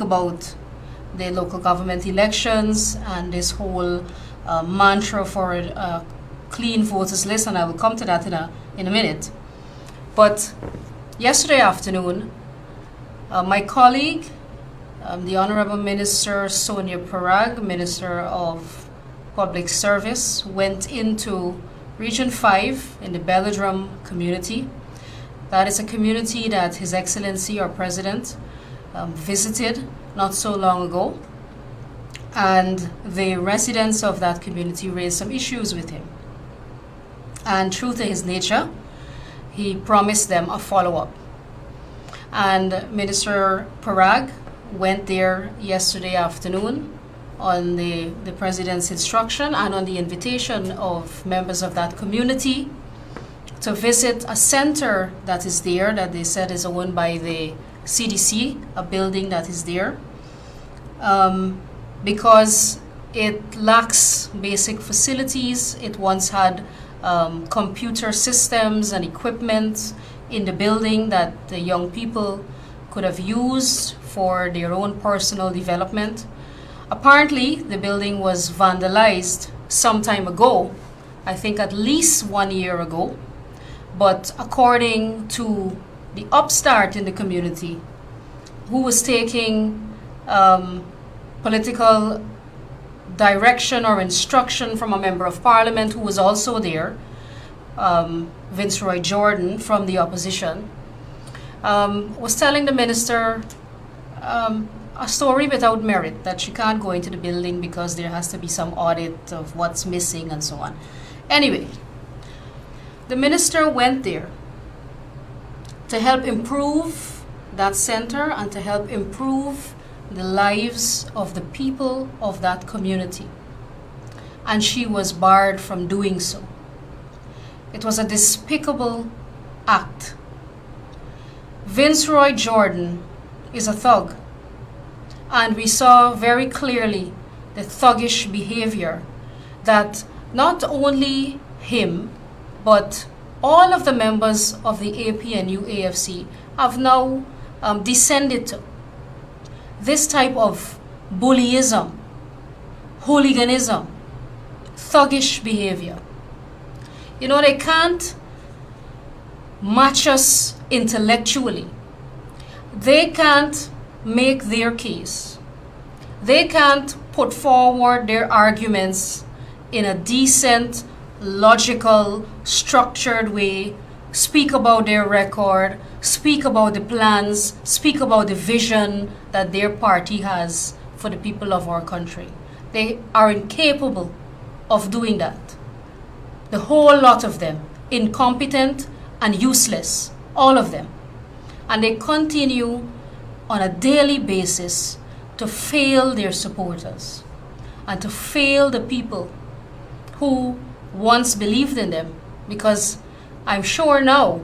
about the local government elections and this whole mantra for a clean voters list, and I will come to that in a minute. But yesterday afternoon, my colleague, the Honorable Minister Sonia Parag, Minister of Public Service, went into Region 5 in the Belladrum community. That is a community that His Excellency, our President, visited not so long ago. And the residents of that community raised some issues with him. And true to his nature, he promised them a follow-up. And Minister Parag went there yesterday afternoon on the President's instruction and on the invitation of members of that community to visit a center that is there, that they said is owned by the CDC, a building that is there, because it lacks basic facilities. It once had computer systems and equipment in the building that the young people could have used for their own personal development. Apparently, the building was vandalized some time ago, I think at least 1 year ago. But according to the upstart in the community, who was taking political direction or instruction from a member of parliament who was also there, Viceroy Jordan from the opposition, was telling the minister a story without merit, that she can't go into the building because there has to be some audit of what's missing and so on. Anyway, the minister went there to help improve that center and to help improve the lives of the people of that community. And she was barred from doing so. It was a despicable act. Viceroy Jordan is a thug. And we saw very clearly the thuggish behavior that not only him, but all of the members of the APNU AFC have now descended to. This type of bullyism, hooliganism, thuggish behavior. You know, they can't match us intellectually. They can't make their case. They can't put forward their arguments in a decent, logical, structured way, speak about their record, speak about the plans, speak about the vision that their party has for the people of our country. They are incapable of doing that. The whole lot of them, incompetent and useless, all of them. And they continue on a daily basis to fail their supporters and to fail the people who once believed in them, because I'm sure now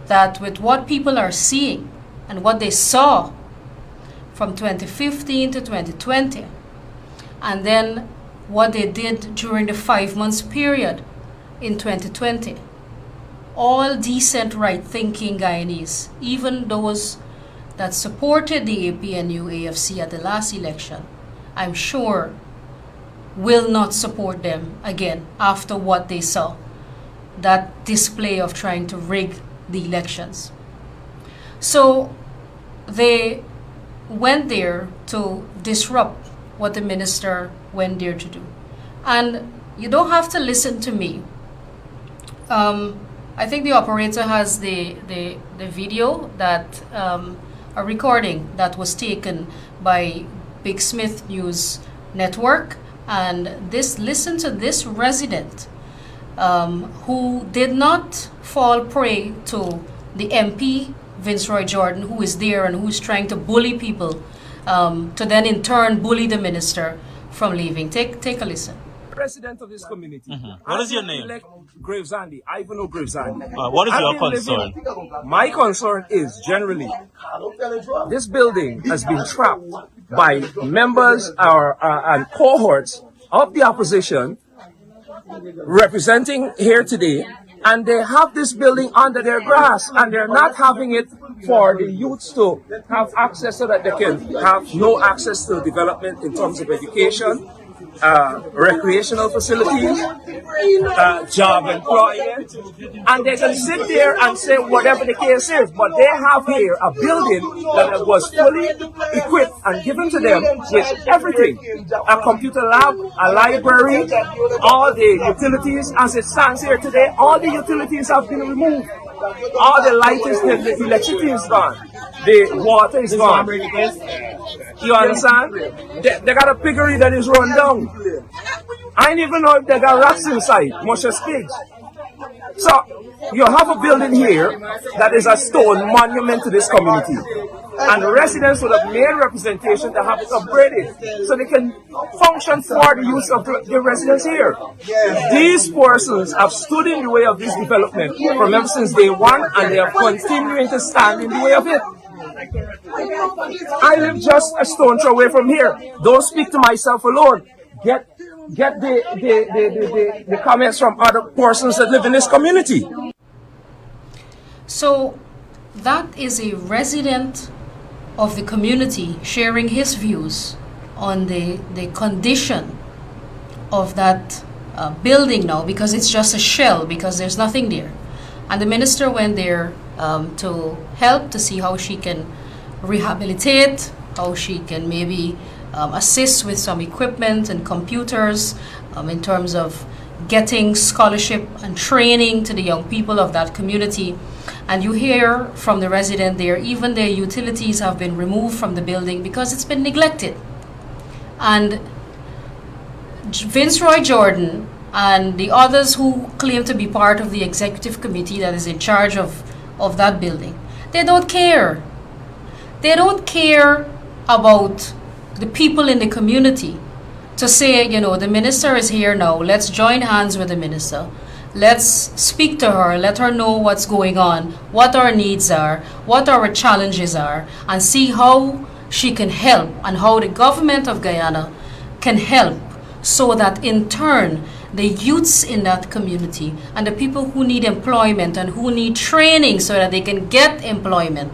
that with what people are seeing and what they saw from 2015 to 2020, and then what they did during the 5 months period in 2020, all decent, right-thinking Guyanese, even those that supported the APNU AFC at the last election, I'm sure will not support them again after what they saw, that display of trying to rig the elections. So they went there to disrupt what the minister went there to do. And you don't have to listen to me. I think the operator has the video that a recording that was taken by Big Smith News Network, and listen to this resident who did not fall prey to the MP Viceroy Jordan, who is there and who's trying to bully people to then in turn bully the minister from leaving. Take a listen. President of this community. What is your name? Gravesandi. Ivanhoe Gravesandi. What is your concern? My concern is generally this building has been trapped by members and cohorts of the opposition representing here today And they have this building under their grass, and they're not having it for the youths to have access so that they can have no access to development in terms of education, recreational facilities, job employment, and they can sit there and say whatever the case is, but they have here a building that was fully equipped and given to them with everything, a computer lab, a library, all the utilities. As it stands here today, all the utilities have been removed. All the light is, the electricity is gone. The water is gone. You understand? They got a piggery that is run down. I don't even know if they got rats inside, much as pigs. So, you have a building here that is a stone monument to this community. And the residents would have made representation to have it upgraded so they can function for the use of the residents here. These persons have stood in the way of this development from ever since day one, and they are continuing to stand in the way of it. I live just a stone throw away from here. Don't speak to myself alone. Get the comments from other persons that live in this community. So that is a resident of the community sharing his views on the condition of that building now, because it's just a shell, because there's nothing there. And the minister went there to help to see how she can rehabilitate, how she can maybe assist with some equipment and computers in terms of getting scholarship and training to the young people of that community. And you hear from the resident there, even their utilities have been removed from the building because it's been neglected. And Vince Roy Jordan and the others who claim to be part of the executive committee that is in charge of that building, they don't care. They don't care about the people in the community to say, you know, the minister is here now, let's join hands with the minister. Let's speak to her, let her know what's going on, what our needs are, what our challenges are, and see how she can help and how the government of Guyana can help, so that in turn the youths in that community and the people who need employment and who need training so that they can get employment,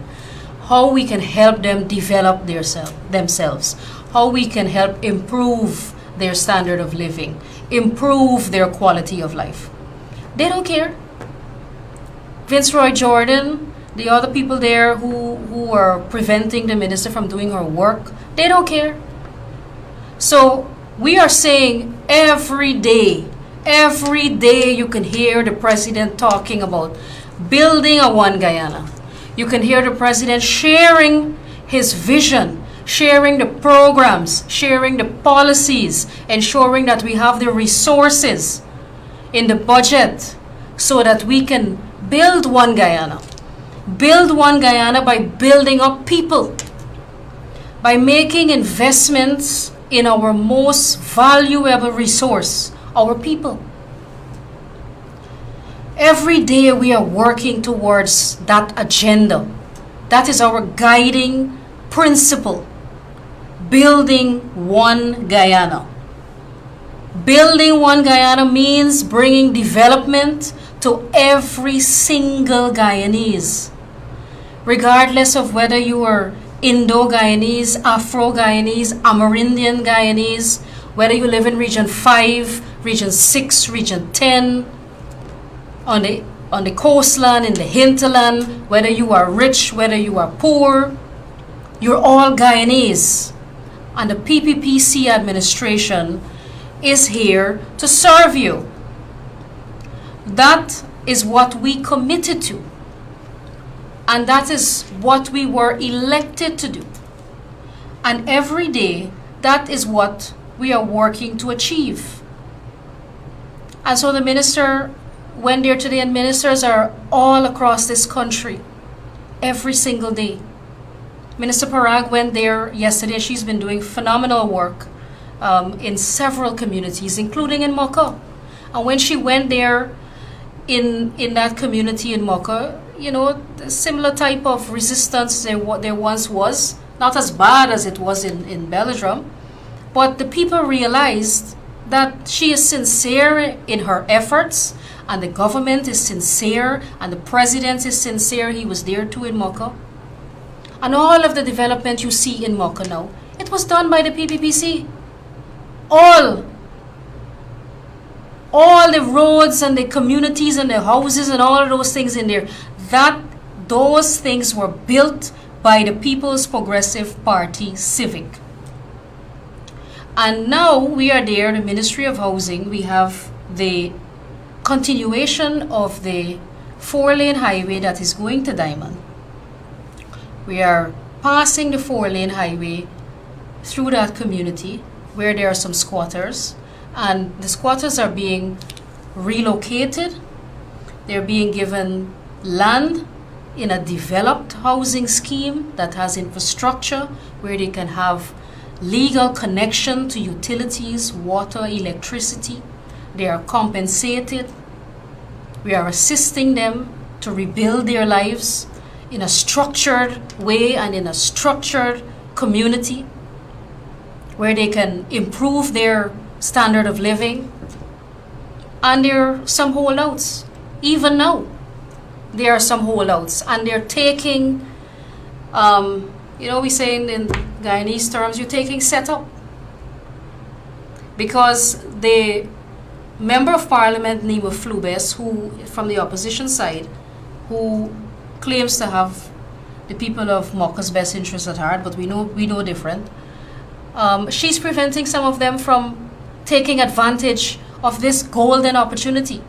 how we can help them develop themselves, how we can help improve their standard of living, improve their quality of life. They don't care. Vince Roy Jordan, the other people there who are preventing the minister from doing her work, they don't care. So we are saying every day you can hear the president talking about building a One Guyana. You can hear the president sharing his vision, sharing the programs, sharing the policies, ensuring that we have the resources in the budget so that we can build One Guyana. Build One Guyana by building up people, by making investments in our most valuable resource, our people. Every day we are working towards that agenda. That is our guiding principle. Building One Guyana. Building One Guyana means bringing development to every single Guyanese, regardless of whether you are Indo-Guyanese, Afro-Guyanese, Amerindian Guyanese, whether you live in Region 5, Region 6, Region 10, on the coastline, in the hinterland, whether you are rich, whether you are poor, you're all Guyanese. And the PPPC administration is here to serve you. That is what we committed to. And that is what we were elected to do. And every day, that is what we are working to achieve. And so the minister went there today, and ministers are all across this country, every single day. Minister Parag went there yesterday. She's been doing phenomenal work in several communities, including in Moka. And when she went there in that community in Moka, you know, the similar type of resistance there once was, not as bad as it was in Belladrum, but the people realized that she is sincere in her efforts and the government is sincere, and the president is sincere, he was there too in Mocha. And all of the development you see in Mocha now, it was done by the PPPC. All the roads and the communities and the houses and all of those things in there, those things were built by the People's Progressive Party Civic. And now we are there, the Ministry of Housing, we have the continuation of the 4-lane highway that is going to Diamond. We are passing the 4-lane highway through that community where there are some squatters, and the squatters are being relocated. They're being given land in a developed housing scheme that has infrastructure where they can have legal connection to utilities, water, electricity. They are compensated. We are assisting them to rebuild their lives in a structured way and in a structured community where they can improve their standard of living. And there are some holdouts. Even now, there are some holdouts, and they're taking, we say in Guyanese terms, you're taking setup. Because the Member of Parliament, Nima Flubes, who, from the opposition side, who claims to have the people of Mocha's best interests at heart, but we know different. She's preventing some of them from taking advantage of this golden opportunity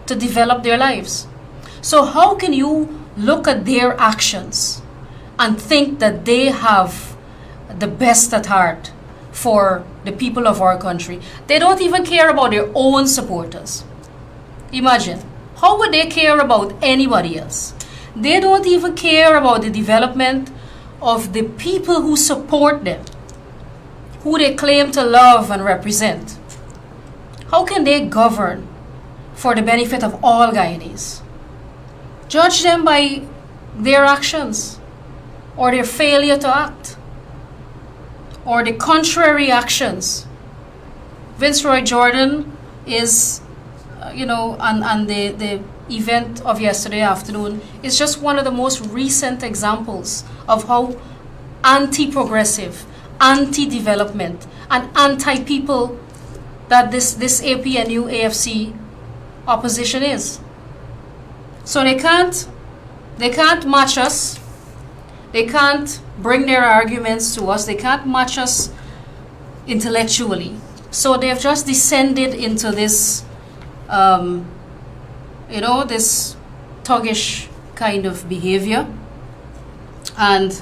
to develop their lives. So how can you look at their actions and think that they have the best at heart for the people of our country? They don't even care about their own supporters. Imagine, how would they care about anybody else? They don't even care about the development of the people who support them, who they claim to love and represent. How can they govern for the benefit of all Guyanese? Judge them by their actions, or their failure to act, or the contrary actions. Vince Roy Jordan is, and the event of yesterday afternoon is just one of the most recent examples of how anti-progressive, anti-development, and anti-people that this APNU AFC opposition is. So they can't match us. They can't bring their arguments to us. They can't match us intellectually. So they've just descended into this, this thuggish kind of behavior. And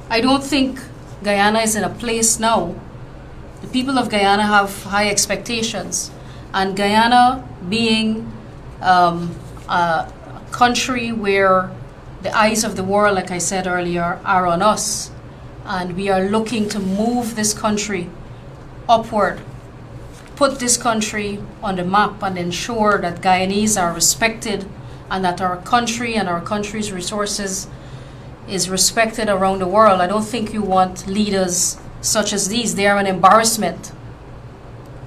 I don't think Guyana is in a place now. The people of Guyana have high expectations. And Guyana being a country where the eyes of the world, like I said earlier, are on us. And we are looking to move this country upward, put this country on the map, and ensure that Guyanese are respected and that our country and our country's resources is respected around the world. I don't think you want leaders such as these. They are an embarrassment.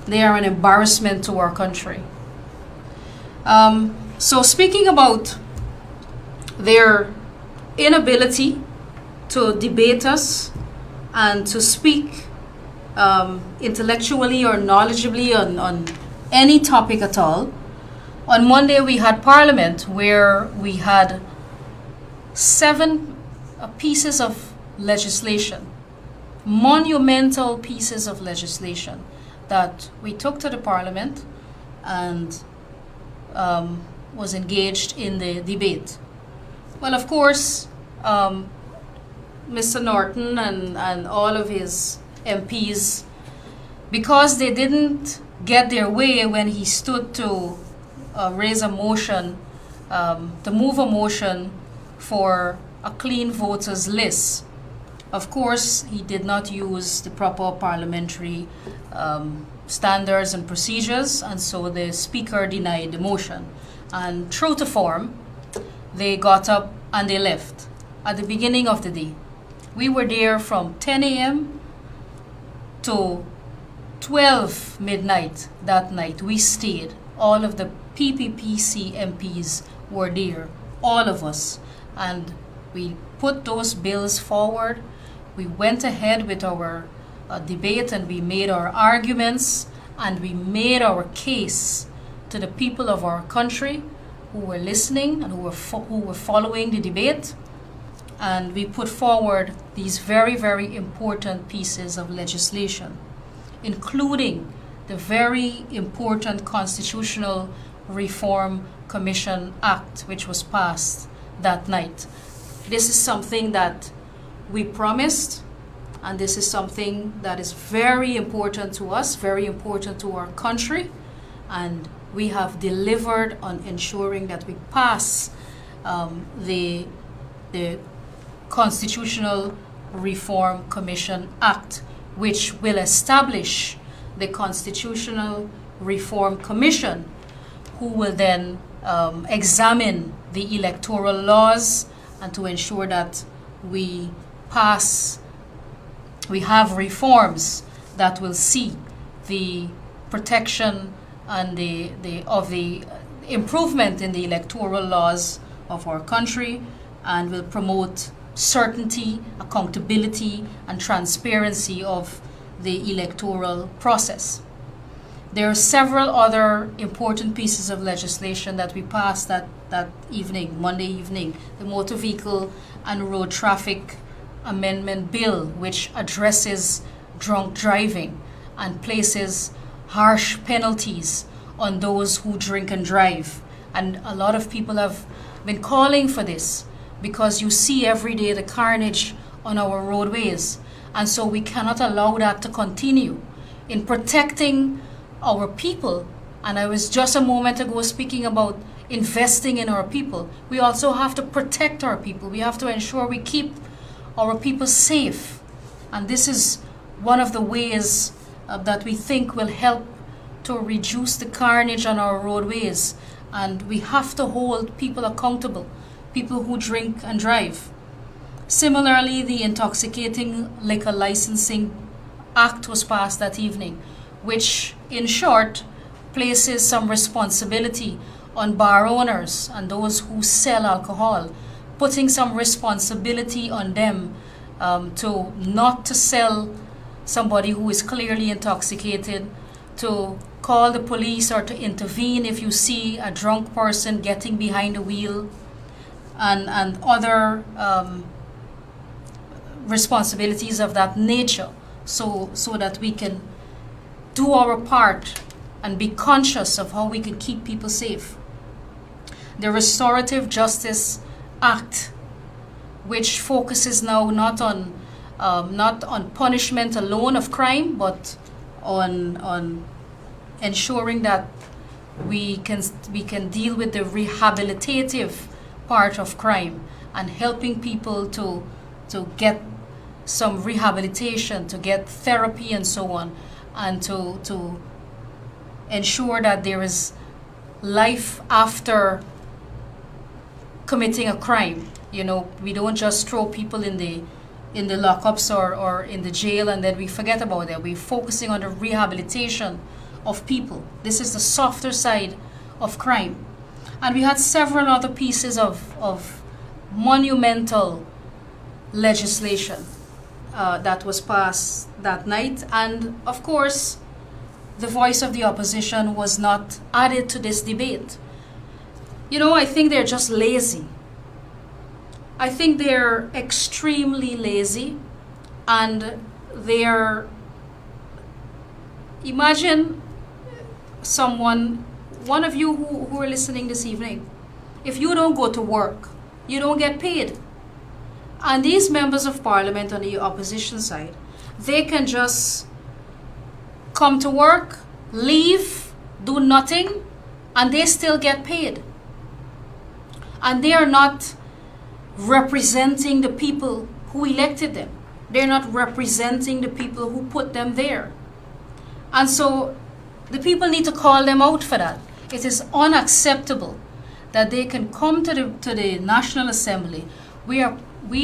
They are an embarrassment to our country. So speaking about their inability to debate us and to speak intellectually or knowledgeably on any topic at all, on Monday we had Parliament where we had 7 pieces of legislation, monumental pieces of legislation that we took to the Parliament and was engaged in the debate. Well, of course, Mr. Norton and all of his MPs, because they didn't get their way when he stood to raise a motion, to move a motion for a clean voters list. Of course, he did not use the proper parliamentary standards and procedures, and so the speaker denied the motion. And true to form, they got up and they left at the beginning of the day. We were there from 10 a.m. to 12 midnight that night. We stayed all of the PPPC MPs were there, all of us. And we put those bills forward. We went ahead with our debate, and we made our arguments, and we made our case to the people of our country who were listening and who were following the debate. And we put forward these very, very important pieces of legislation, including the very important Constitutional Reform Commission Act, which was passed that night. This is something that we promised, and this is something that is very important to us, very important to our country, and we have delivered on ensuring that we pass the Constitutional Reform Commission Act, which will establish the Constitutional Reform Commission, who will then examine the electoral laws and to ensure that we have reforms that will see the protection and the improvement in the electoral laws of our country, and will promote certainty, accountability, and transparency of the electoral process. There are several other important pieces of legislation that we passed that evening, Monday evening. The Motor Vehicle and Road Traffic Amendment Bill, which addresses drunk driving and places harsh penalties on those who drink and drive. And a lot of people have been calling for this because you see every day the carnage on our roadways. And so we cannot allow that to continue. In protecting our people, and I was just a moment ago speaking about investing in our people, we also have to protect our people. We have to ensure we keep our people safe. And this is one of the ways that we think will help to reduce the carnage on our roadways. And we have to hold people accountable, people who drink and drive. Similarly, the Intoxicating Liquor Licensing Act was passed that evening, which, in short, places some responsibility on bar owners and those who sell alcohol, putting some responsibility on them to not to sell somebody who is clearly intoxicated, to call the police or to intervene if you see a drunk person getting behind the wheel, and other responsibilities of that nature, so that we can do our part and be conscious of how we can keep people safe. The Restorative Justice Act, which focuses now not on punishment alone of crime, but on ensuring that we can deal with the rehabilitative part of crime and helping people to get some rehabilitation, to get therapy and so on, and to ensure that there is life after committing a crime. You know, we don't just throw people in the lockups or in the jail and then we forget about them. We're focusing on the rehabilitation of people. This is the softer side of crime. And we had several other pieces of monumental legislation that was passed that night. And of course, the voice of the opposition was not added to this debate. You know, I think they're just lazy. I think they're extremely lazy, and imagine one of you who are listening this evening, if you don't go to work, you don't get paid. And these members of parliament on the opposition side, they can just come to work, leave, do nothing, and they still get paid. And they are not representing the people who elected them. They're not representing the people who put them there. And so the people need to call them out for that. It is unacceptable that they can come to the National Assembly. We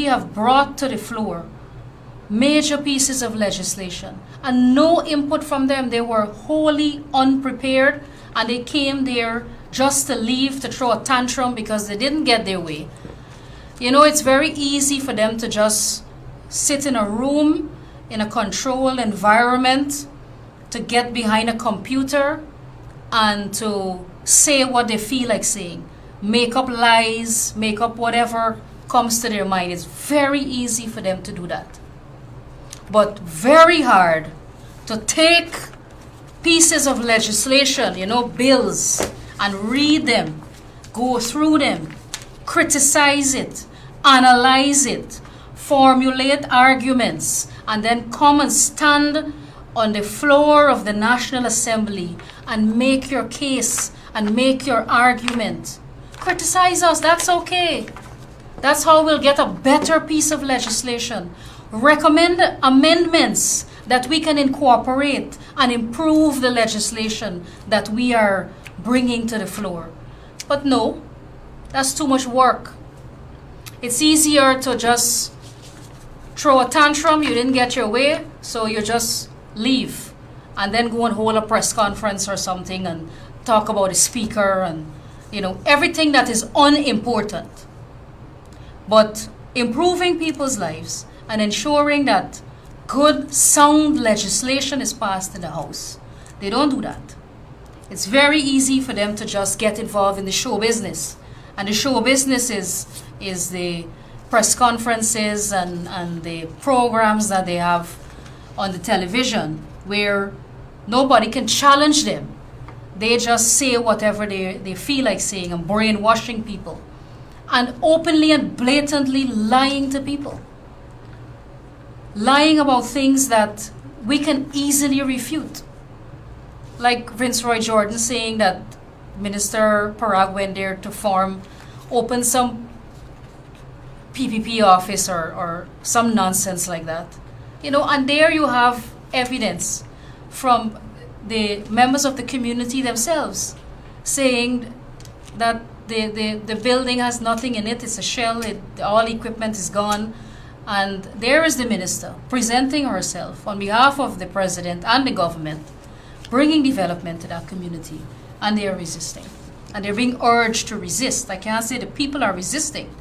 have brought to the floor major pieces of legislation and no input from them. They were wholly unprepared and they came there just to leave, to throw a tantrum because they didn't get their way. You know, it's very easy for them to just sit in a room, in a controlled environment, to get behind a computer and to say what they feel like saying. Make up lies, make up whatever comes to their mind. It's very easy for them to do that. But very hard to take pieces of legislation, you know, bills, and read them, go through them, criticize it, analyze it, formulate arguments, and then come and stand on the floor of the National Assembly and make your case and make your argument. Criticize us, that's okay. That's how we'll get a better piece of legislation. Recommend amendments that we can incorporate and improve the legislation that we are bringing to the floor. But no, that's too much work. It's easier to just throw a tantrum, you didn't get your way, so you just leave and then go and hold a press conference or something and talk about the speaker and, you know, everything that is unimportant. But improving people's lives and ensuring that good, sound legislation is passed in the House, they don't do that. It's very easy for them to just get involved in the show business. And the show business is the press conferences and the programs that they have on the television where nobody can challenge them. They just say whatever they feel like saying and brainwashing people and openly and blatantly lying to people. Lying about things that we can easily refute. Like Vince Roy Jordan saying that Minister Parag went there to open some PPP office or some nonsense like that. You know, and there you have evidence from the members of the community themselves saying that the building has nothing in it, it's a shell, all equipment is gone. And there is the minister presenting herself on behalf of the president and the government, bringing development to that community, and they are resisting. And they're being urged to resist. I can't say the people are resisting.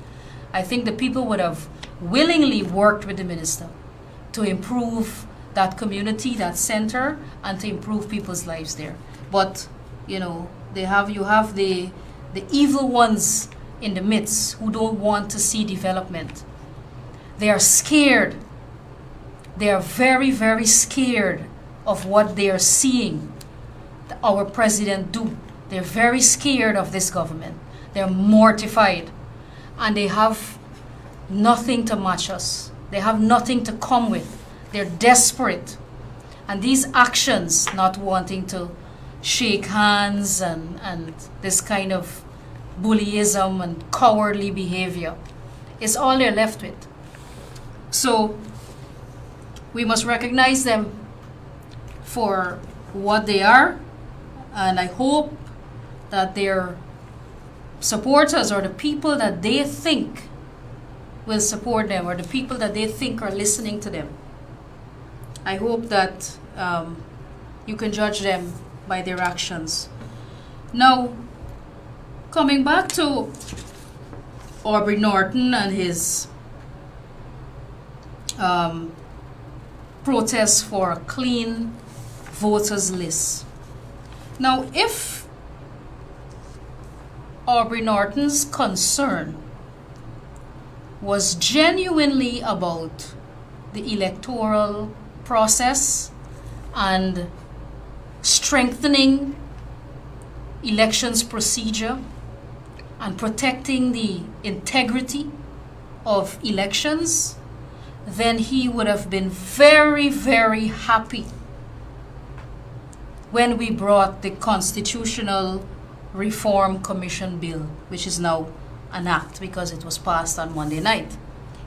I think the people would have willingly worked with the minister to improve that community, that center, and to improve people's lives there. But, you know, you have the evil ones in the midst who don't want to see development. They are scared. They are very, very scared of what they are seeing our president do. They're very scared of this government. They're mortified. And they have nothing to match us. They have nothing to come with. They're desperate. And these actions, not wanting to shake hands and this kind of bullyism and cowardly behavior, is all they're left with. So we must recognize them for what they are, and I hope that their supporters or the people that they think will support them or the people that they think are listening to them, I hope that you can judge them by their actions. Now, coming back to Aubrey Norton and his protest for a clean voters list. Now, if Aubrey Norton's concern was genuinely about the electoral process and strengthening elections procedure and protecting the integrity of elections, then he would have been very, very happy when we brought the Constitutional Reform Commission bill, which is now an act because it was passed on Monday night.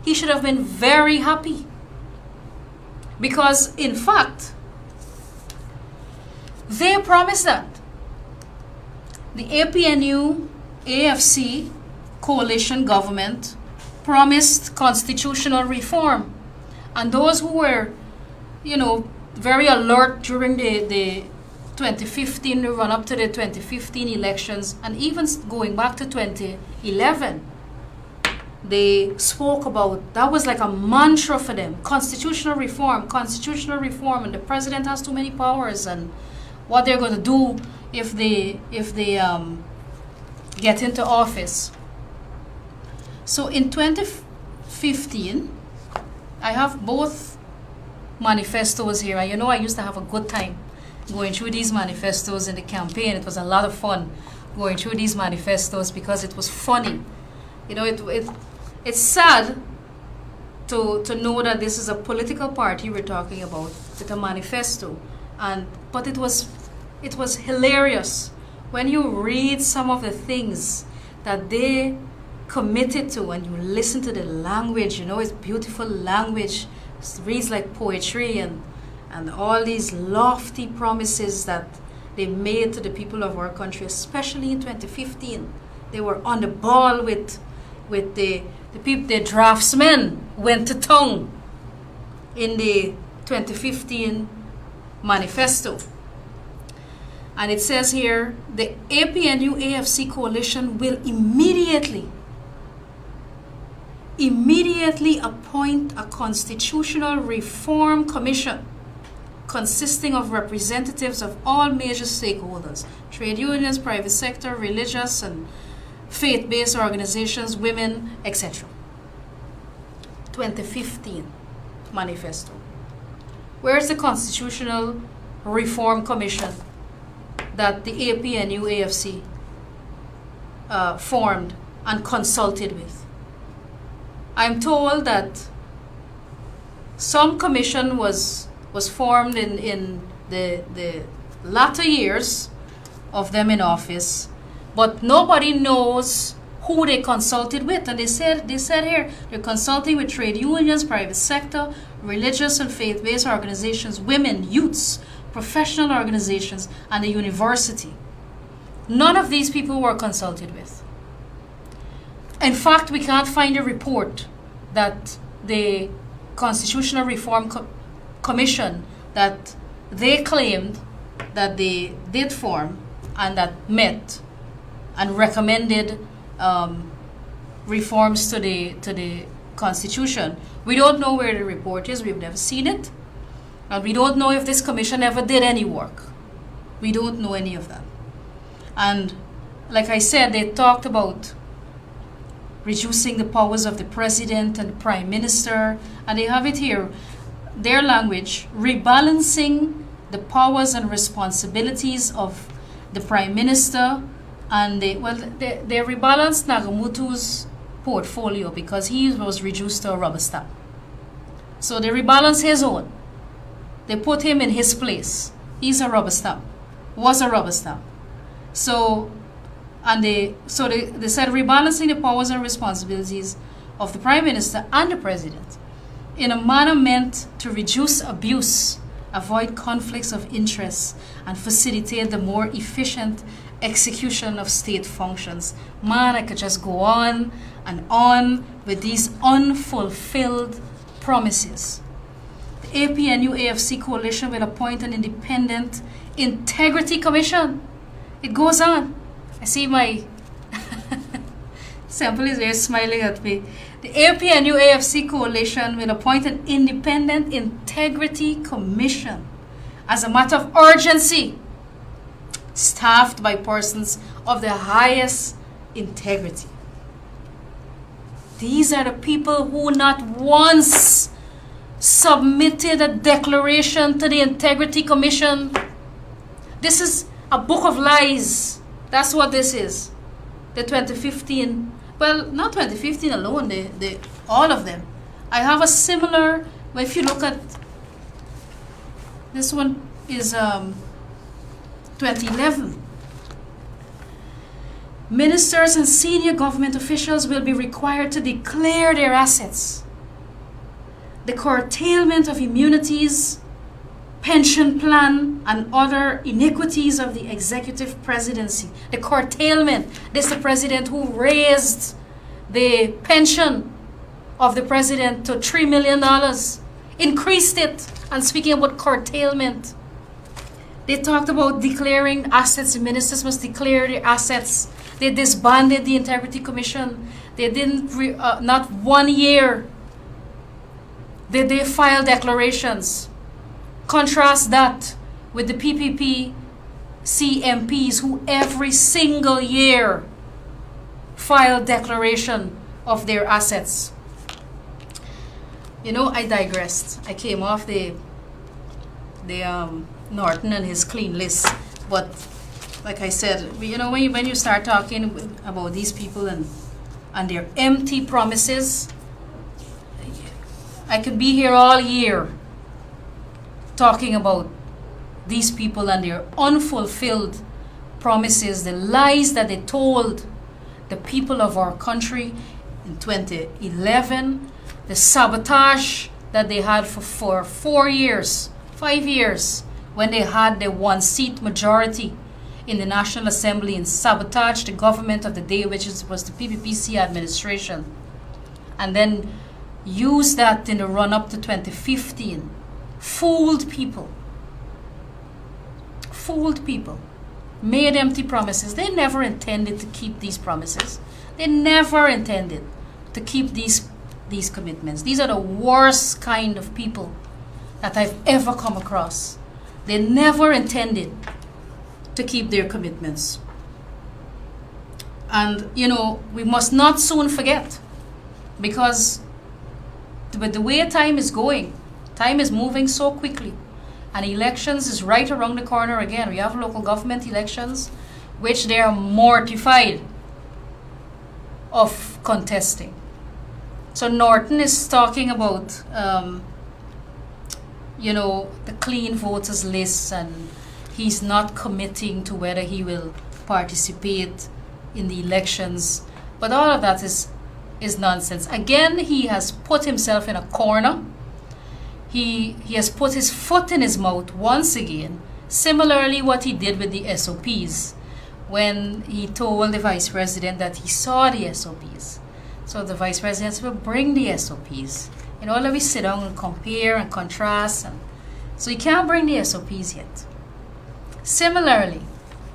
He should have been very happy because, in fact, they promised that. The APNU, AFC coalition government promised constitutional reform. And those who were, very alert during the 2015, the run up to the 2015 elections, and even going back to 2011, they spoke about, that was like a mantra for them, constitutional reform, and the president has too many powers, and what they're going to do if they get into office. So in 2015, I have both manifestos here, and I used to have a good time going through these manifestos in the campaign. It was a lot of fun going through these manifestos because it was funny. It's sad to know that this is a political party we're talking about with a manifesto, but it was hilarious when you read some of the things that they committed to, and you listen to the language. It's beautiful language. It reads like poetry, and all these lofty promises that they made to the people of our country, especially in 2015. They were on the ball with the people. The draftsmen went to town in the 2015 manifesto. And it says here, the APNU-AFC coalition will immediately appoint a constitutional reform commission consisting of representatives of all major stakeholders, trade unions, private sector, religious and faith-based organizations, women, etc. 2015 manifesto. Where's the Constitutional Reform Commission that the APNU-AFC formed and consulted with? I'm told that some commission was formed in the latter years of them in office, but nobody knows who they consulted with. And they said here they're consulting with trade unions, private sector, religious and faith-based organizations, women, youths, professional organizations, and the university. None of these people were consulted with. In fact, we can't find a report that the Constitutional Reform Commission that they claimed that they did form and that met and recommended reforms to the Constitution. We don't know where the report is. We've never seen it. And we don't know if this commission ever did any work. We don't know any of that. And like I said, they talked about reducing the powers of the president and the prime minister. And they have it here, their language, rebalancing the powers and responsibilities of the prime minister. And they rebalanced Nagamutu's portfolio because he was reduced to a rubber stamp. So they rebalanced his own. They put him in his place. He's a rubber stamp. Was a rubber stamp. So they said rebalancing the powers and responsibilities of the Prime Minister and the President in a manner meant to reduce abuse, avoid conflicts of interest, and facilitate the more efficient execution of state functions. Man, I could just go on and on with these unfulfilled promises. The APNU-AFC coalition will appoint an independent integrity commission. It goes on. I see my sample is there smiling at me. The APNU-AFC coalition will appoint an independent integrity commission as a matter of urgency, staffed by persons of the highest integrity. These are the people who not once submitted a declaration to the Integrity Commission. This is a book of lies. That's what this is. The 2015, well, not 2015 alone, all of them. I have a similar, if you look at, this one is 2011. Ministers and senior government officials will be required to declare their assets. The curtailment of immunities, pension plan, and other iniquities of the executive presidency. The curtailment. This is the president who raised the pension of the president to $3 million. Increased it. And speaking about curtailment. They talked about declaring assets. The ministers must declare their assets. They disbanded the Integrity Commission. They didn't, not 1 year did they file declarations. Contrast that with the PPP CMPs who every single year file declaration of their assets. You know, I digressed. I came off the Norton and his clean list, but like I said, you know, when you start talking about these people and their empty promises, I could be here all year talking about these people and their unfulfilled promises, the lies that they told the people of our country in 2011, the sabotage that they had for 4 years, 5 years, when they had the one-seat majority in the National Assembly and sabotaged the government of the day, which was the PPPC administration, and then used that in the run-up to 2015. Fooled people, made empty promises. They never intended to keep these promises. They never intended to keep these commitments. These are the worst kind of people that I've ever come across. They never intended to keep their commitments. And, you know, we must not soon forget, because with the way time is going, time is moving so quickly, and elections is right around the corner again. We have local government elections, which they are mortified of contesting. So Norton is talking about, you know, the clean voters list, and he's not committing to whether he will participate in the elections. But all of that is nonsense. Again, he has put himself in a corner. He has put his foot in his mouth once again, similarly what he did with the SOPs, when he told the Vice President that he saw the SOPs. So the Vice President will bring the SOPs. You know, let me sit down and compare and contrast. And so he can't bring the SOPs yet. Similarly,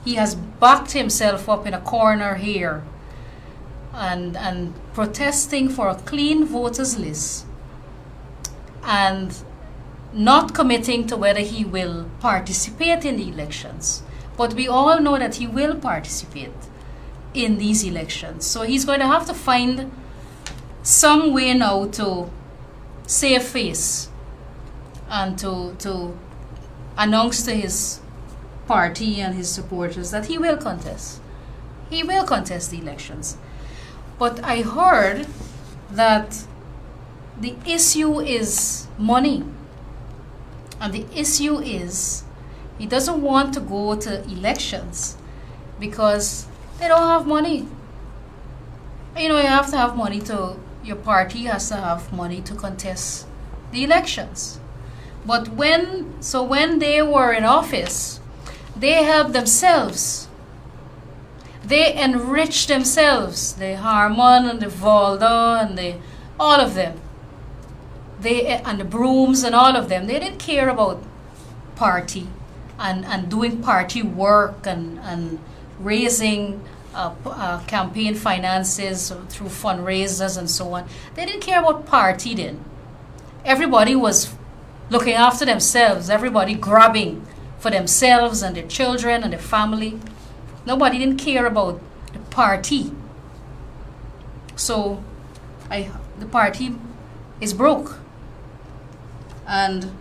he has backed himself up in a corner here and protesting for a clean voters list and not committing to whether he will participate in the elections. But we all know that he will participate in these elections. So he's going to have to find some way now to save face and to announce to his party and his supporters that he will contest. He will contest the elections. But I heard that the issue is money. And the issue is he doesn't want to go to elections because they don't have money. You know, you have to have money your party has to have money to contest the elections. But when they were in office, they helped themselves. They enriched themselves. The Harmon and the Volda and all of them. And the Brooms and all of them. They didn't care about party and doing party work and raising campaign finances through fundraisers and so on. They didn't care about party then. Everybody was looking after themselves. Everybody grabbing for themselves and their children and their family. Nobody didn't care about the party. So the party is broke. And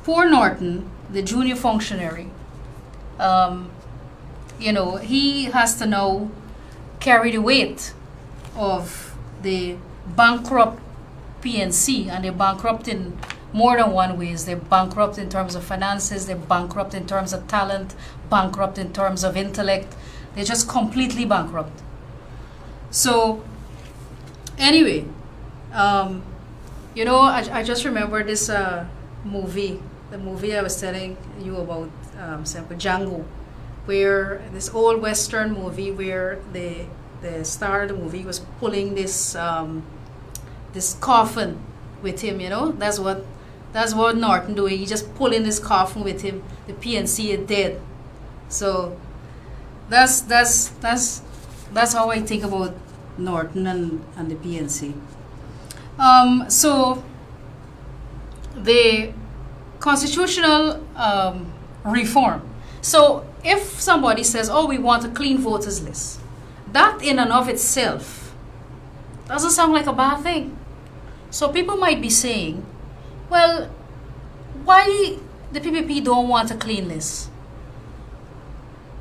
poor Norton, the junior functionary, you know, he has to now carry the weight of the bankrupt PNC, and they're bankrupt in more than one ways. They're bankrupt in terms of finances, they're bankrupt in terms of talent, bankrupt in terms of intellect. They're just completely bankrupt. So anyway, you know, I just remember this movie, the movie I was telling you about, Django, where this old Western movie where the star of the movie was pulling this this coffin with him, you know. That's what That's what Norton doing. He just pulling his coffin with him. The PNC is dead. So that's how I think about Norton and the PNC. So the constitutional reform. So if somebody says, oh, we want a clean voters list, that in and of itself doesn't sound like a bad thing. So people might be saying, well, why the PPP don't want a clean list?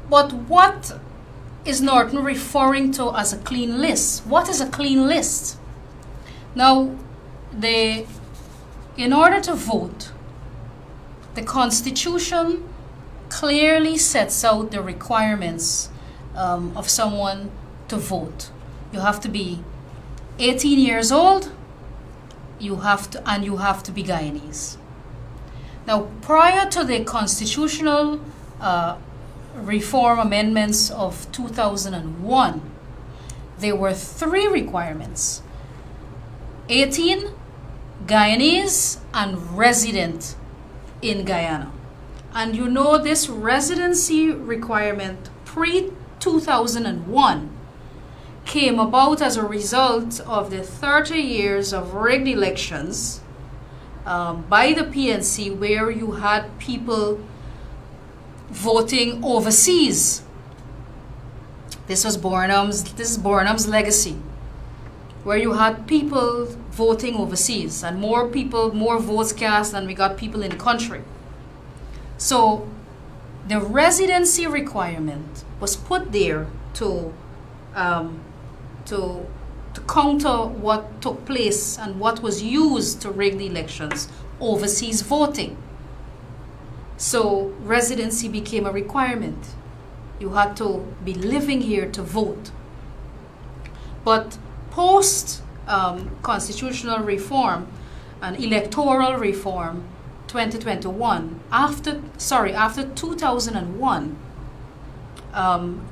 But what is Norton referring to as a clean list? What is a clean list? Now, in order to vote, the Constitution clearly sets out the requirements of someone to vote. You have to be 18 years old, you have to be Guyanese. Now, prior to the constitutional reform amendments of 2001, there were 3 requirements: 18, Guyanese, and resident in Guyana. And you know, this residency requirement pre-2001 came about as a result of the 30 years of rigged elections by the PNC, where you had people voting overseas. This is Burnham's legacy, where you had people voting overseas, and more votes cast than we got people in the country. So the residency requirement was put there to counter what took place and what was used to rig the elections, overseas voting. So residency became a requirement. You had to be living here to vote. But post constitutional reform and electoral reform 2021, after 2001,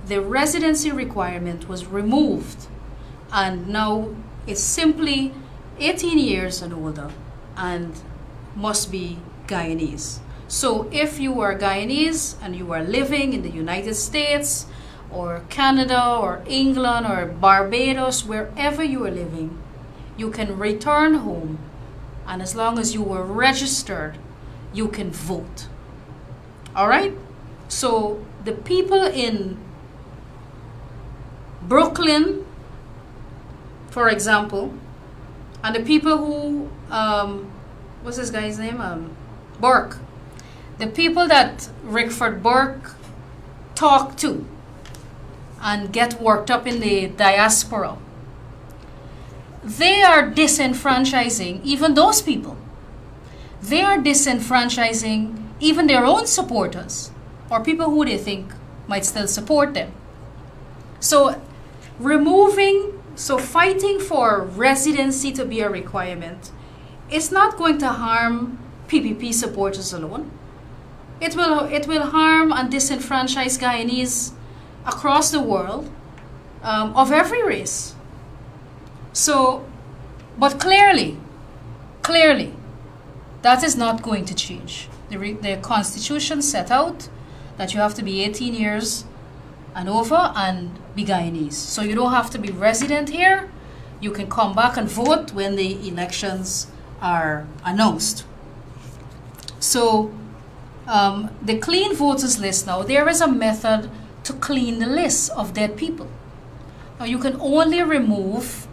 the residency requirement was removed, and now it's simply 18 years and older and must be Guyanese. So if you are Guyanese and you are living in the United States or Canada or England or Barbados, wherever you are living, you can return home, and as long as you were registered, you can vote. All right? So the people in Brooklyn, for example, and the people who, what's this guy's name? Burke. The people that Rickford Burke talked to and get worked up in the diaspora, they are disenfranchising even those people. They are disenfranchising even their own supporters, or people who they think might still support them. So fighting for residency to be a requirement is not going to harm PPP supporters alone. It will harm and disenfranchise Guyanese across the world, of every race. So, but clearly, that is not going to change. The Constitution set out that you have to be 18 years and over and be Guyanese. So you don't have to be resident here. You can come back and vote when the elections are announced. So the clean voters list now, there is a method to clean the list of dead people. Now you can only remove,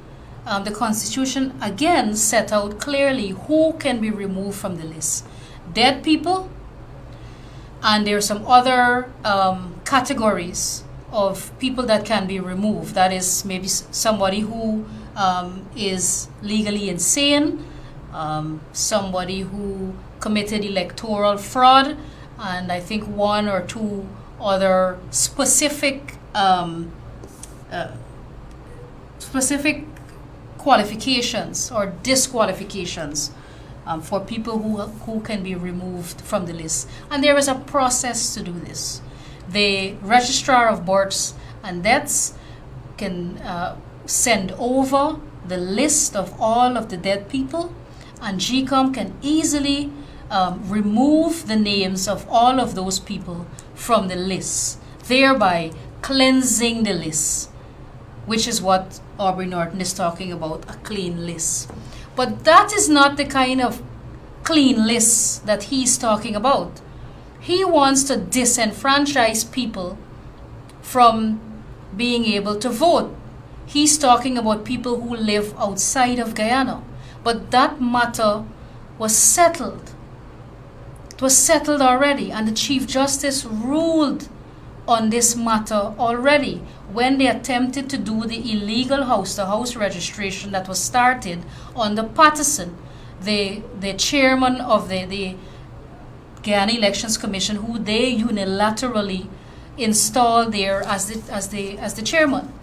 the Constitution again set out clearly who can be removed from the list. Dead people, and there are some other categories of people that can be removed. That is maybe somebody who is legally insane, somebody who committed electoral fraud, and I think 1 or 2 other specific qualifications or disqualifications for people who can be removed from the list. And there is a process to do this. The Registrar of Births and Deaths can send over the list of all of the dead people, And GCOM can easily remove the names of all of those people from the list, thereby cleansing the list, which is what Aubrey Norton is talking about, a clean list. But that is not the kind of clean list that he's talking about. He wants to disenfranchise people from being able to vote. He's talking about people who live outside of Guyana. But that matter was settled. It was settled already, and the Chief Justice ruled on this matter already when they attempted to do the illegal house-to-house registration that was started under Patterson, the chairman of the Guyana Elections Commission, who they unilaterally installed there as the chairman.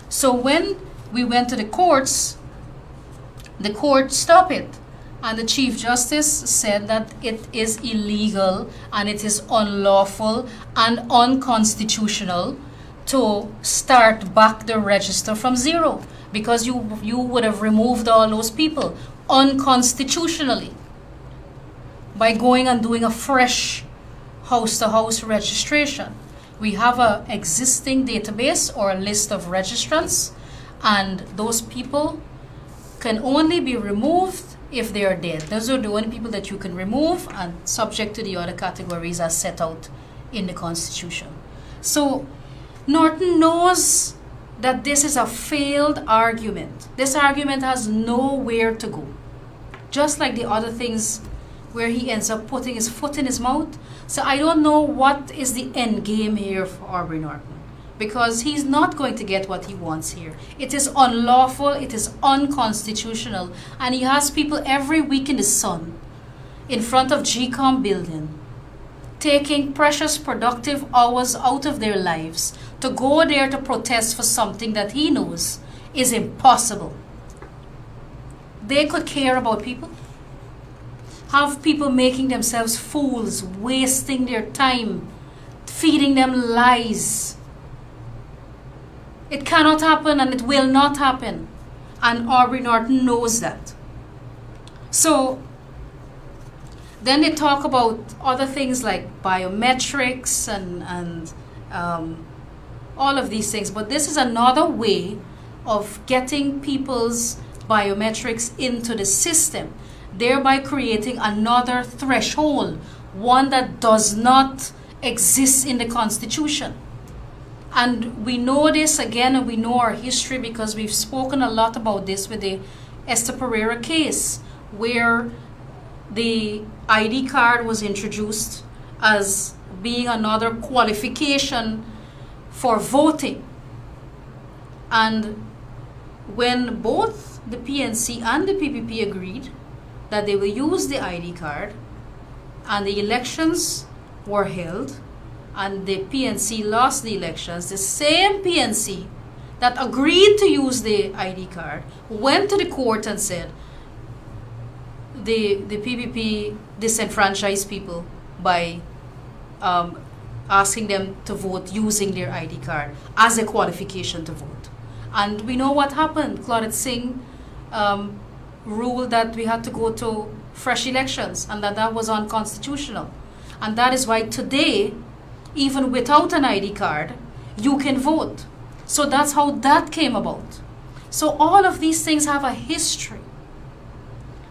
So when we went to the courts, the court stopped it, and the Chief Justice said that it is illegal and it is unlawful and unconstitutional to start back the register from zero, because you would have removed all those people unconstitutionally by going and doing a fresh house-to-house registration. We have an existing database or a list of registrants, and those people can only be removed if they are dead. Those are the only people that you can remove, and subject to the other categories as set out in the Constitution. So Norton knows that this is a failed argument. This argument has nowhere to go. Just like the other things where he ends up putting his foot in his mouth. So I don't know what is the end game here for Aubrey Norton, because he's not going to get what he wants here. It is unlawful, it is unconstitutional, and he has people every week in the sun in front of GCOM building taking precious productive hours out of their lives to go there to protest for something that he knows is impossible. They could care about people. Have people making themselves fools, wasting their time, feeding them lies. It cannot happen, and it will not happen. And Aubrey Norton knows that. So then they talk about other things like biometrics and all of these things. But this is another way of getting people's biometrics into the system, thereby creating another threshold, one that does not exist in the Constitution. And we know this again, and we know our history because we've spoken a lot about this with the Esther Pereira case, where the ID card was introduced as being another qualification for voting. And when both the PNC and the PPP agreed that they will use the ID card, and the elections were held, and the PNC lost the elections, the same PNC that agreed to use the ID card went to the court and said the PPP disenfranchised people by asking them to vote using their ID card as a qualification to vote. And we know what happened. Claudette Singh ruled that we had to go to fresh elections and that was unconstitutional. And that is why today, even without an ID card, you can vote. So that's how that came about. So all of these things have a history.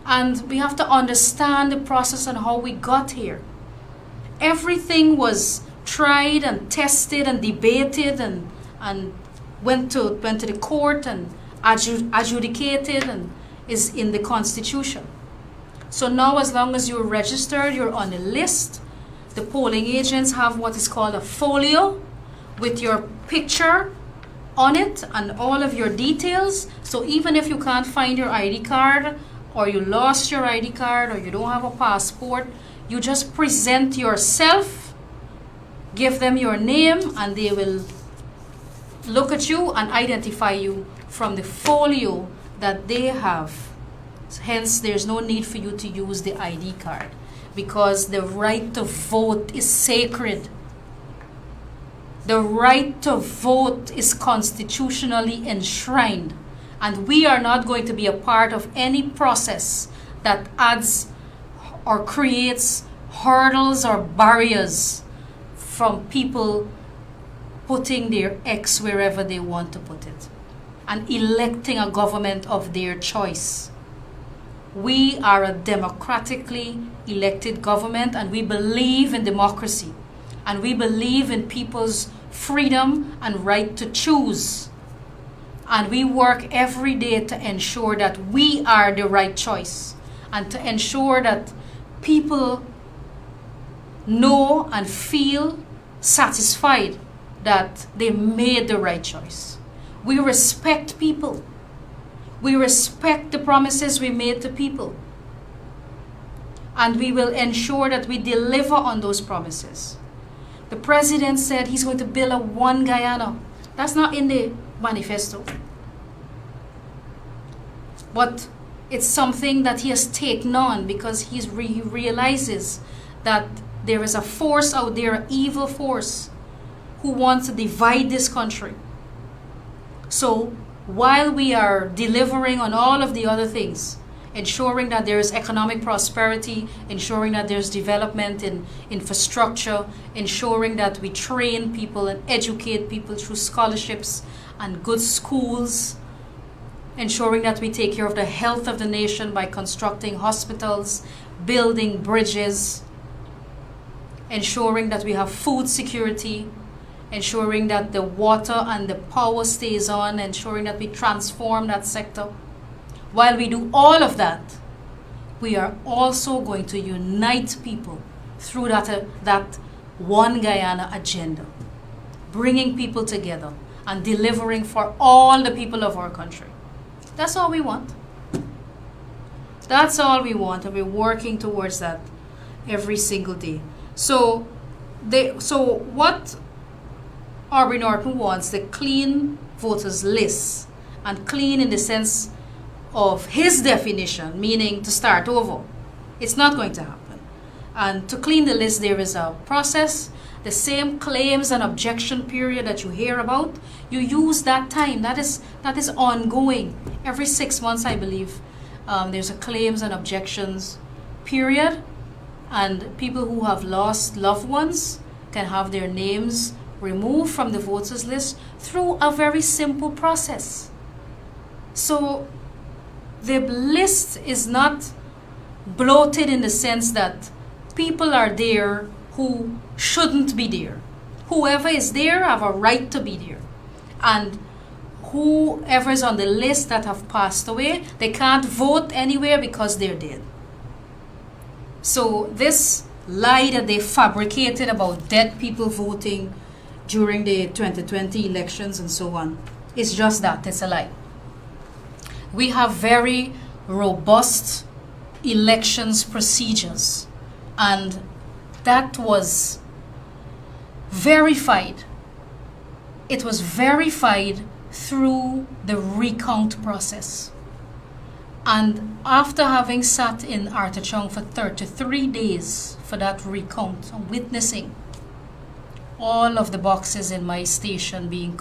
And we have to understand the process and how we got here. Everything was tried and tested and debated and went to the court and adjudicated and is in the Constitution. So now, as long as you're registered, you're on a list. The polling agents have what is called a folio with your picture on it and all of your details. So even if you can't find your ID card, or you lost your ID card, or you don't have a passport, you just present yourself, give them your name, and they will look at you and identify you from the folio that they have. Hence, there's no need for you to use the ID card, because the right to vote is sacred. The right to vote is constitutionally enshrined, and we are not going to be a part of any process that adds or creates hurdles or barriers from people putting their X wherever they want to put it and electing a government of their choice. We are a democratically elected government, and we believe in democracy, and we believe in people's freedom and right to choose. And we work every day to ensure that we are the right choice and to ensure that people know and feel satisfied that they made the right choice. We respect people. We respect the promises we made to people. And we will ensure that we deliver on those promises. The president said he's going to build a one Guyana. That's not in the manifesto. But it's something that he has taken on because he realizes that there is a force out there, an evil force, who wants to divide this country. So while we are delivering on all of the other things, ensuring that there is economic prosperity, ensuring that there's development in infrastructure, ensuring that we train people and educate people through scholarships and good schools, ensuring that we take care of the health of the nation by constructing hospitals, building bridges, ensuring that we have food security, ensuring that the water and the power stays on, ensuring that we transform that sector. While we do all of that, we are also going to unite people through that one Guyana agenda, bringing people together and delivering for all the people of our country. That's all we want. That's all we want, and we're working towards that every single day. So what Aubrey Norton wants, the clean voters list, and clean in the sense of his definition, meaning to start over. It's not going to happen. And to clean the list, there is a process. The same claims and objection period that you hear about, you use that time. That is ongoing. Every 6 months, I believe, there's a claims and objections period, and people who have lost loved ones can have their names removed from the voters list through a very simple process. So the list is not bloated in the sense that people are there who shouldn't be there. Whoever is there have a right to be there. And whoever is on the list that have passed away, they can't vote anywhere because they're dead. So this lie that they fabricated about dead people voting during the 2020 elections and so on is just that. It's a lie. We have very robust elections procedures, and that was verified. It was verified through the recount process. And after having sat in Artachong for 33 days for that recount and witnessing all of the boxes in my station being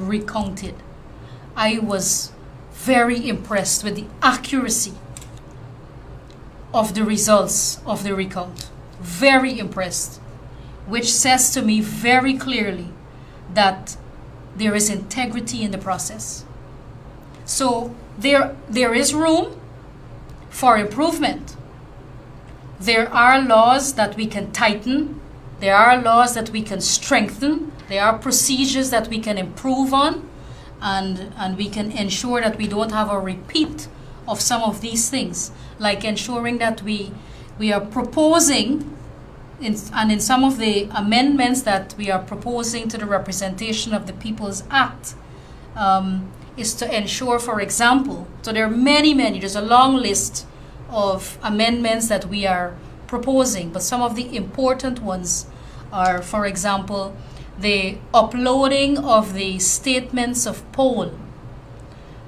recounted, I was very impressed with the accuracy of the results of the recount. Very impressed, which says to me very clearly that there is integrity in the process. So there is room for improvement. There are laws that we can tighten. There are laws that we can strengthen. There are procedures that we can improve on, and we can ensure that we don't have a repeat of some of these things, like ensuring that we are proposing, in some of the amendments that we are proposing to the Representation of the People's Act, is to ensure, for example, so there are many, there's a long list of amendments that we are proposing, but some of the important ones are, for example, the uploading of the statements of poll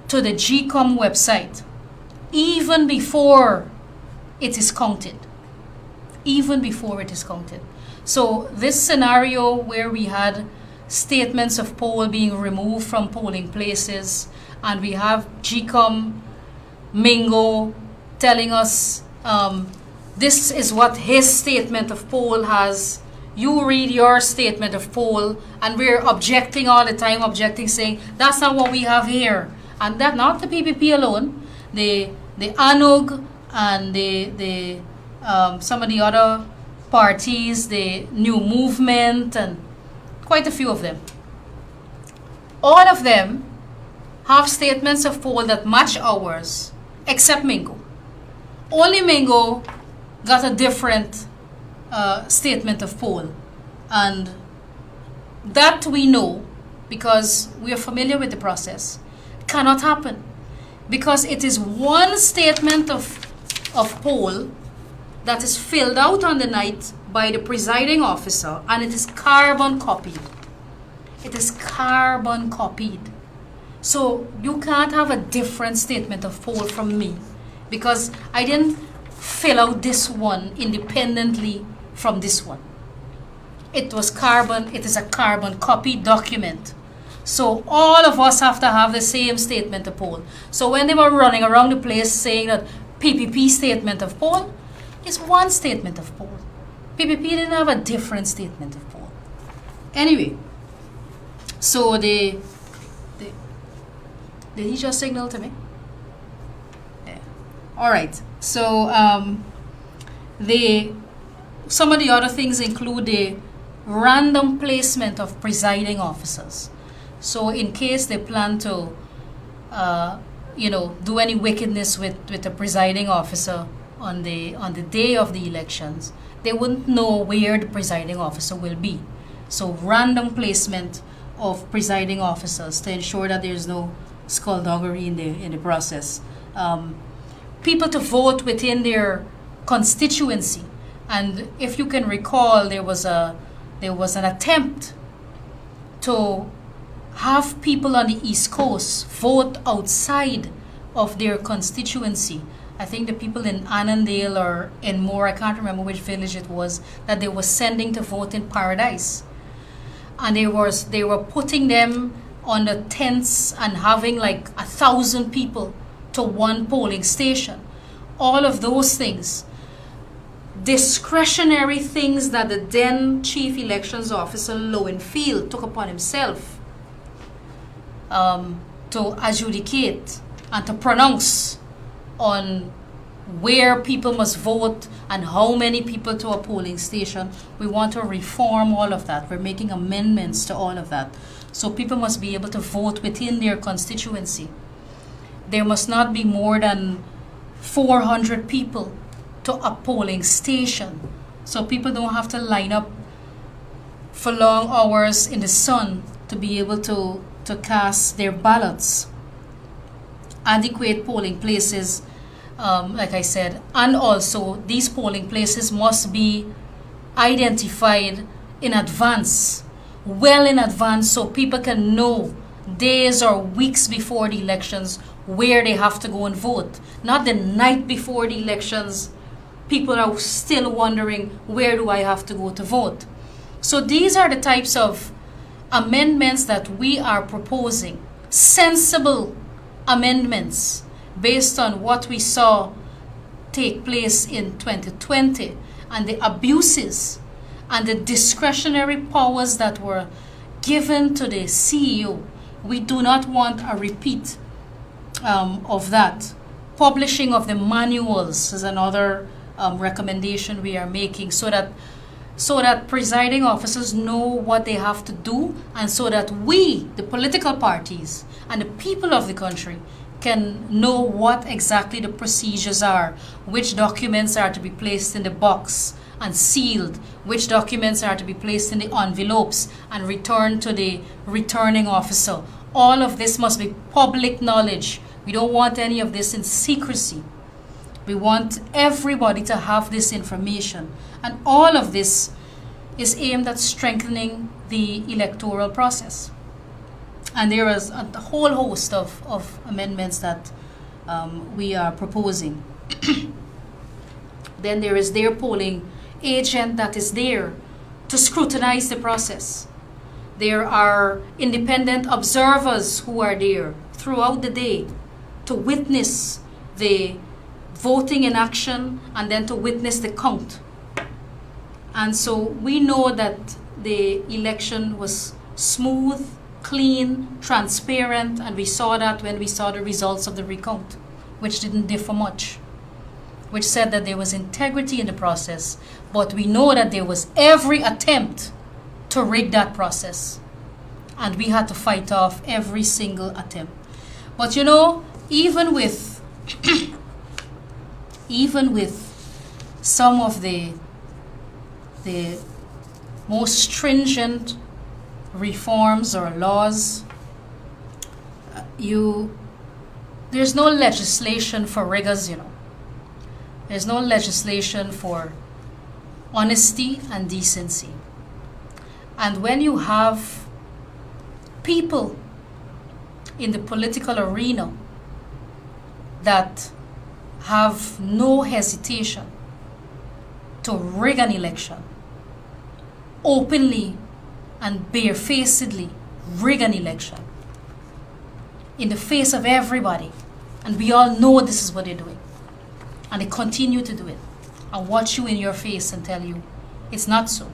to the GCOM website even before it is counted. Even before it is counted. So this scenario where we had statements of poll being removed from polling places, and we have GCOM Mingo telling us this is what his statement of poll has. You read your statement of poll, and we're objecting all the time, saying that's not what we have here. And that not the PPP alone, the ANUG and the some of the other parties, the New Movement, and quite a few of them. All of them have statements of poll that match ours, except Mingo. Only Mingo got a different statement of poll, and that we know because we are familiar with the process cannot happen, because it is one statement of poll that is filled out on the night by the presiding officer, and it is carbon copied. It is carbon copied. So you can't have a different statement of poll from me, because I didn't fill out this one independently from this one. It is a carbon copy document. So all of us have to have the same statement of poll. So when they were running around the place saying that PPP statement of poll is one statement of poll, PPP didn't have a different statement of poll. Anyway, so did he just signal to me? Yeah. All right. So some of the other things include the random placement of presiding officers. So in case they plan to, do any wickedness with the presiding officer on the day of the elections, they wouldn't know where the presiding officer will be. So random placement of presiding officers to ensure that there's no skullduggery in the process. People to vote within their constituency, and if you can recall, there was an attempt to have people on the East Coast vote outside of their constituency. I think the people in Annandale or in Moore, I can't remember which village it was, that they were sending to vote in Paradise. And they were putting them on the tents and having like 1,000 people to one polling station. All of those things, discretionary things that the then Chief Elections Officer Lowenfield took upon himself to adjudicate and to pronounce on where people must vote and how many people to a polling station. We want to reform all of that. We're making amendments to all of that. So people must be able to vote within their constituency. There must not be more than 400 people to a polling station. So people don't have to line up for long hours in the sun to be able to cast their ballots. Adequate polling places, like I said, and also these polling places must be identified in advance, well in advance, so people can know days or weeks before the elections where they have to go and vote. Not the night before the elections, people are still wondering, where do I have to go to vote? So these are the types of amendments that we are proposing. Sensible amendments based on what we saw take place in 2020 and the abuses and the discretionary powers that were given to the CEO. We do not want a repeat of that. Publishing of the manuals is another recommendation we are making, so that presiding officers know what they have to do, and so that we, the political parties and the people of the country, can know what exactly the procedures are, which documents are to be placed in the box and sealed, which documents are to be placed in the envelopes and returned to the returning officer. All of this must be public knowledge. We don't want any of this in secrecy. We want everybody to have this information. And all of this is aimed at strengthening the electoral process. And there is a whole host of amendments that we are proposing. Then there is their polling agent that is there to scrutinize the process. There are independent observers who are there throughout the day to witness the voting in action, and then to witness the count. And so we know that the election was smooth, clean, transparent, and we saw that when we saw the results of the recount, which didn't differ much, which said that there was integrity in the process, but we know that there was every attempt to rig that process, and we had to fight off every single attempt. But you know, even with some of the most stringent reforms or laws, there's no legislation for rigors, you know. There's no legislation for honesty and decency. And when you have people in the political arena that have no hesitation to rig an election, openly and barefacedly rig an election in the face of everybody, and we all know this is what they're doing, and they continue to do it, and watch you in your face and tell you it's not so.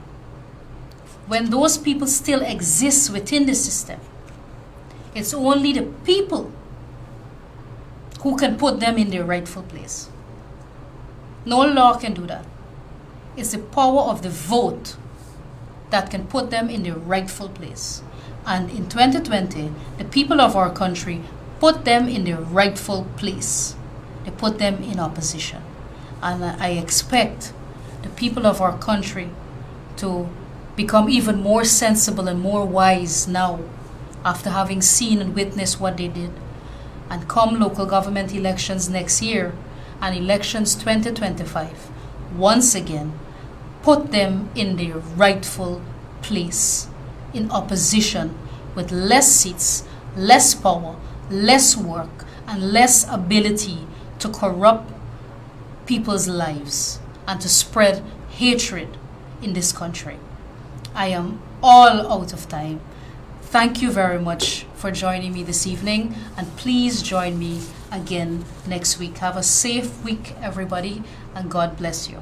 When those people still exist within the system, it's only the people who can put them in their rightful place. No law can do that. It's the power of the vote that can put them in their rightful place. And in 2020, the people of our country put them in their rightful place. They put them in opposition. And I expect the people of our country to become even more sensible and more wise now, after having seen and witnessed what they did. And come local government elections next year and elections 2025, once again, put them in their rightful place, in opposition, with less seats, less power, less work, and less ability to corrupt people's lives and to spread hatred in this country. I am all out of time. Thank you very much for joining me this evening, and please join me again next week. Have a safe week, everybody, and God bless you.